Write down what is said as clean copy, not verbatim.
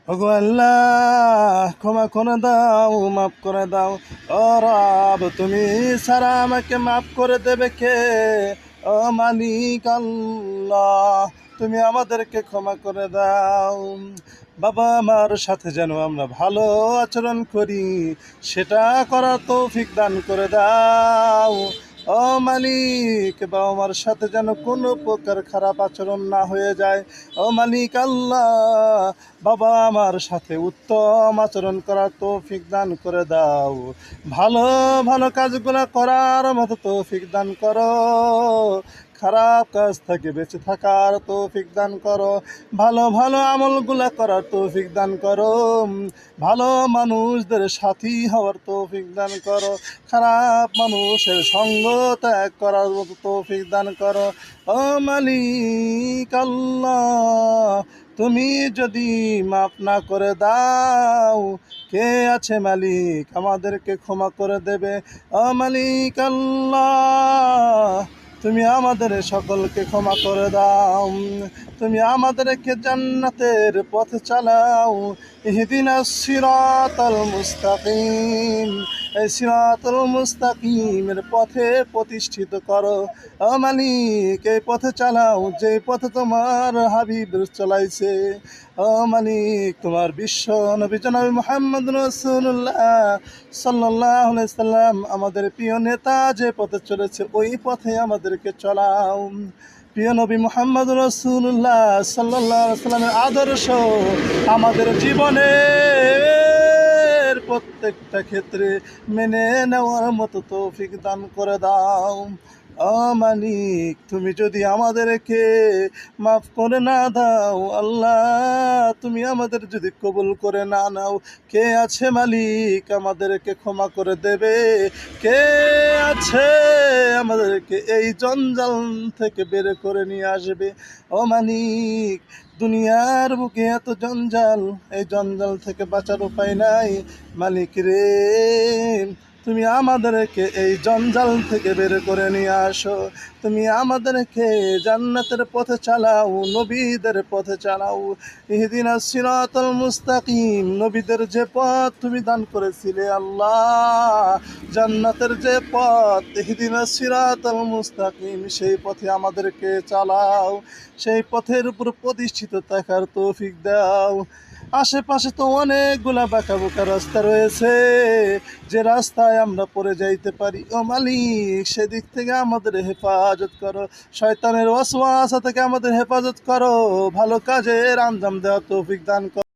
ওগো আল্লাহ, ক্ষমা করে দাও, মাফ করে দাও। ও রব, তুমি ছাড়া আমাকে মাফ করে দেবে কে? ও মালিক আল্লাহ, তুমি আমাদেরকে ক্ষমা করে দাও। বাবা আমার সাথে যেন আমরা ভালো আচরণ করি, সেটা করার তৌফিক দান করে দাও। ও মালিক, বাবা মার সাথে যেন কোনো প্রকার খারাপ আচরণ না হয়ে যায়। ও মালিক আল্লাহ, বাবা আমার সাথে উত্তম আচরণ করার তৌফিক দান করে দাও। ভালো ভালো কাজগুলো করার মতো তৌফিক দান করো। খারাপ কাজ থেকে বেঁচে থাকার তৌফিক দান করো। ভালো ভালো আমলগুলা করার তৌফিক দান করো। ভালো মানুষদের সাথী হওয়ার তৌফিক দান করো। খারাপ মানুষের সঙ্গ ত্যাগ করার মতো তৌফিক দান করো। ও মালিক আল্লাহ, তুমি যদি মাফ না করে দাও, কে আছে মালিক আমাদেরকে ক্ষমা করে দেবে? ও মালিক আল্লাহ, তুমি আমাদের সকলকে ক্ষমা করে দাও। তুমি আমাদেরকে জান্নাতের পথে চালাও। ইহদিনাস সিরাতাল মুস্তাকিম, এই সিরাতুল মুস্তাকিমের পথে প্রতিষ্ঠিত করো। ও মালিক, এই পথে চালাও যে পথে তোমার হাবিব চলাইছে। ও মালিক, তোমার বিশ্ব নবী জনাব মুহাম্মদ রাসূলুল্লাহ সাল্লাল্লাহু আলাইহি সাল্লাম আমাদের প্রিয় নেতা যে পথে চলেছে ওই পথে আমাদেরকে চলাও। প্রিয় নবী মুহাম্মদ রাসূলুল্লাহ সাল্লাল্লাহু আলাইহি সাল্লামের আদর্শ আমাদের জীবনের প্রত্যেকটা ক্ষেত্রে মেনে নেওয়ার মতো তৌফিক দান করে দাও। ও মালিক, তুমি যদি আমাদেরকে মাফ করে না দাও, আল্লাহ তুমি আমাদের যদি কবুল করে না নাও, কে আছে মালিক আমাদেরকে ক্ষমা করে দেবে? কে আছে আমাদেরকে এই জঞ্জাল থেকে বের করে নিয়ে আসবে? ও মালিক, দুনিয়ার বুকে এত জঞ্জাল, এই জঞ্জাল থেকে বাঁচার উপায় নাই। মালিক রে, তুমি আমাদেরকে এই জঞ্জাল থেকে বের করে নিয়ে আসো। তুমি আমাদেরকে জান্নাতের পথে চালাও, নবীদের পথে চালাও। ইহদিনাস সিরাতাল মুস্তাকিম, নবীদের যে পথ তুমি দান করেছিলে আল্লাহ, জান্নাতের যে পথ, ইহদিনাস সিরাতাল মুস্তাকিম, সেই পথে আমাদেরকে চালাও। সেই পথের উপর প্রতিষ্ঠিত থাকার তৌফিক দাও। আশেপাশে তো অনেকগুলা বাঁকা বোকা রাস্তা রয়েছে, যে রাস্তায় আমরা পড়ে যাইতে পারি। ও মালিক, সেদিক থেকে আমাদের হেফাজত করো। শয়তানের ওয়াসওয়াসা থেকে আমাদের হেফাজত করো। ভালো কাজের আঞ্জাম দেওয়ার তৌফিক দান করো।